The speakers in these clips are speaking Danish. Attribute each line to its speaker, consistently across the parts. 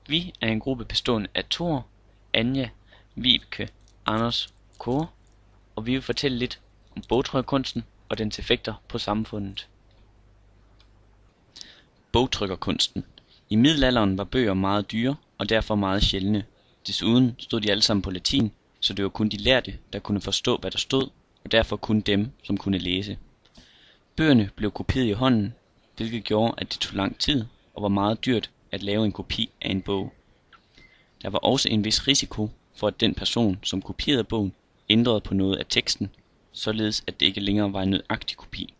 Speaker 1: Vi er en gruppe bestående af Thor, Anja, Vibeke, Anders, Kåre, og vi vil fortælle lidt om bogtrykkerkunsten og dens effekter på samfundet. Bogtrykkerkunsten. I middelalderen var bøger meget dyre og derfor meget sjældne. Desuden stod de alle sammen på latin, så det var kun de lærde, der kunne forstå, hvad der stod, og derfor kun dem, som kunne læse. Bøgerne blev kopieret i hånden, hvilket gjorde, at det tog lang tid og var meget dyrt at lave en kopi af en bog. Der var også en vis risiko for, at den person, som kopierede bogen, ændrede på noget af teksten, således at det ikke længere var en nøjagtig kopi.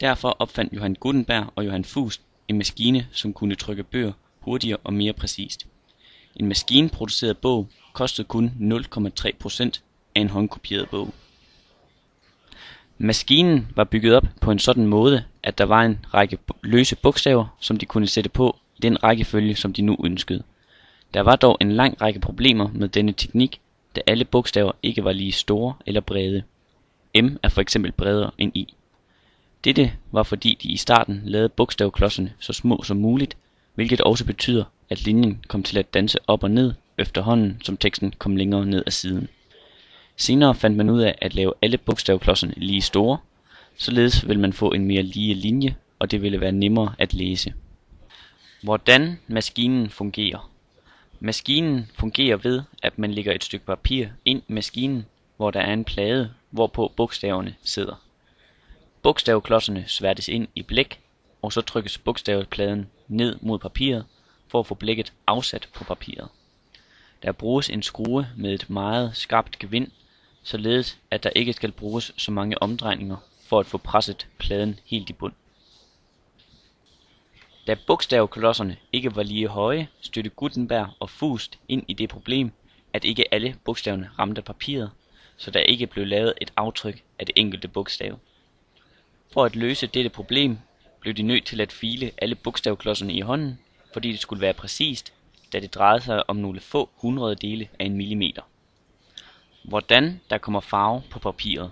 Speaker 1: Derfor opfandt Johann Gutenberg og Johann Fuchs en maskine, som kunne trykke bøger hurtigere og mere præcist. En maskinproduceret bog kostede kun 0,3% af en håndkopieret bog. Maskinen var bygget op på en sådan måde, at der var en række løse bogstaver, som de kunne sætte på i den rækkefølge, som de nu ønskede. Der var dog en lang række problemer med denne teknik, da alle bogstaver ikke var lige store eller brede. M er for eksempel bredere end I. Dette var fordi de i starten lavede bogstavklodserne så små som muligt, hvilket også betyder, at linjen kom til at danse op og ned, efterhånden som teksten kom længere ned ad siden. Senere fandt man ud af at lave alle bogstavklodserne lige store, således vil man få en mere lige linje, og det ville være nemmere at læse. Hvordan maskinen fungerer. Maskinen fungerer ved, at man lægger et stykke papir ind i maskinen, hvor der er en plade, hvorpå bogstaverne sidder. Bogstavklodserne sværtes ind i blæk, og så trykkes bogstavpladen ned mod papiret, for at få blækket afsat på papiret. Der bruges en skrue med et meget skarpt gevind, således at der ikke skal bruges så mange omdrejninger for at få presset pladen helt i bund. Da bogstavklodserne ikke var lige høje, stødte Gutenberg og Fuchs ind i det problem, at ikke alle bogstaverne ramte papiret, så der ikke blev lavet et aftryk af det enkelte bogstav. For at løse dette problem blev de nødt til at file alle bogstavklodserne i hånden, fordi det skulle være præcist, da det drejede sig om nogle få hundrededele af en millimeter. Hvordan der kommer farve på papiret.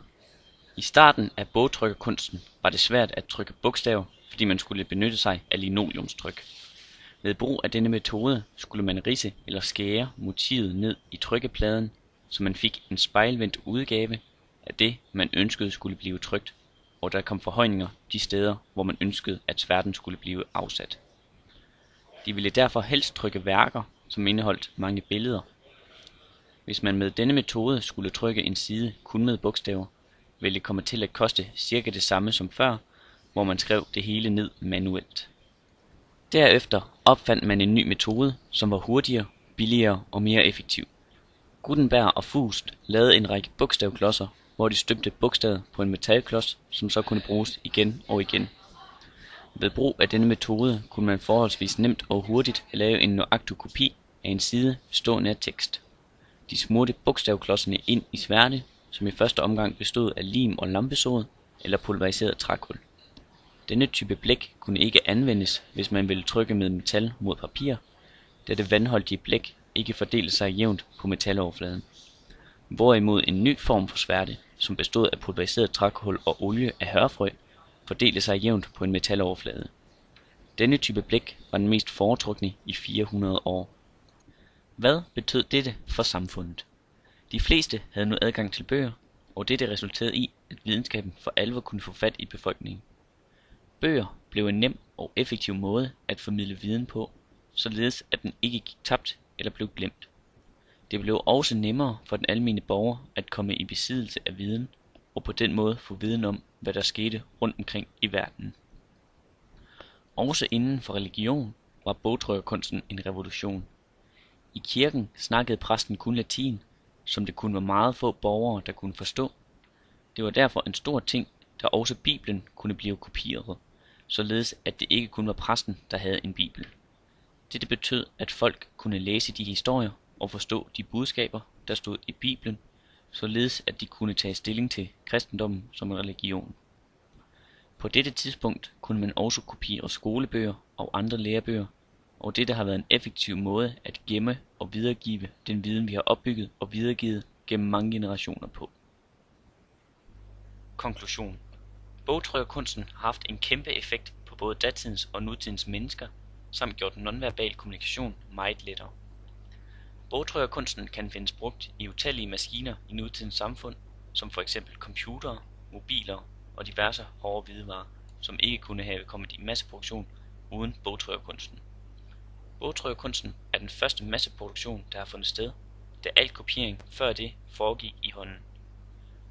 Speaker 1: I starten af bogtrykkerkunsten var det svært at trykke bogstaver, fordi man skulle benytte sig af linoleumstryk. Ved brug af denne metode skulle man ridse eller skære motivet ned i trykkepladen, så man fik en spejlvendt udgave af det, man ønskede skulle blive trykt, og der kom forhøjninger de steder, hvor man ønskede, at sværten skulle blive afsat. De ville derfor helst trykke værker, som indeholdt mange billeder. Hvis man med denne metode skulle trykke en side kun med bogstaver, ville det komme til at koste cirka det samme som før, hvor man skrev det hele ned manuelt. Derefter opfandt man en ny metode, som var hurtigere, billigere og mere effektiv. Gutenberg og Fuchs lavede en række bogstavklodser, hvor de støbte bogstavet på en metalklods, som så kunne bruges igen og igen. Ved brug af denne metode kunne man forholdsvis nemt og hurtigt lave en nøjagtig kopi af en side bestående af tekst. De smurte bogstavklodserne ind i sværte, som i første omgang bestod af lim og lampesod eller pulveriseret trækul. Denne type blæk kunne ikke anvendes, hvis man ville trykke med metal mod papir, da det vandholdige blæk ikke fordelte sig jævnt på metaloverfladen. Hvorimod en ny form for sværte, som bestod af pulveriseret trækul og olie af hørfrø, fordelte sig jævnt på en metaloverflade. Denne type blæk var den mest foretrukne i 400 år. Hvad betød dette for samfundet? De fleste havde nu adgang til bøger, og dette resulterede i, at videnskaben for alvor kunne få fat i befolkningen. Bøger blev en nem og effektiv måde at formidle viden på, således at den ikke gik tabt eller blev glemt. Det blev også nemmere for den almene borger at komme i besiddelse af viden, og på den måde få viden om, hvad der skete rundt omkring i verden. Også inden for religion var bogtrykkerkunsten en revolution. I kirken snakkede præsten kun latin, som det kun var meget få borgere, der kunne forstå. Det var derfor en stor ting, da også Bibelen kunne blive kopieret, således at det ikke kun var præsten, der havde en bibel. Dette betød, at folk kunne læse de historier og forstå de budskaber, der stod i Bibelen, således at de kunne tage stilling til kristendommen som en religion. På dette tidspunkt kunne man også kopiere skolebøger og andre lærebøger, og dette har været en effektiv måde at gemme og videregive den viden, vi har opbygget og videregivet gennem mange generationer på. Konklusion. Bogtrykkerkunsten har haft en kæmpe effekt på både datidens og nutidens mennesker, samt gjort nonverbal kommunikation meget lettere. Bogtrykkerkunsten kan findes brugt i utallige maskiner i nutidens samfund, som for eksempel computere, mobiler og diverse hårde hvidevarer, som ikke kunne have kommet i masseproduktion uden bogtrykkerkunsten. Bogtrykkerkunsten er den første masseproduktion, der har fundet sted, da al kopiering før det foregik i hånden.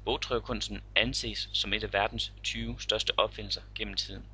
Speaker 1: Bogtrykkerkunsten anses som et af verdens 20 største opfindelser gennem tiden.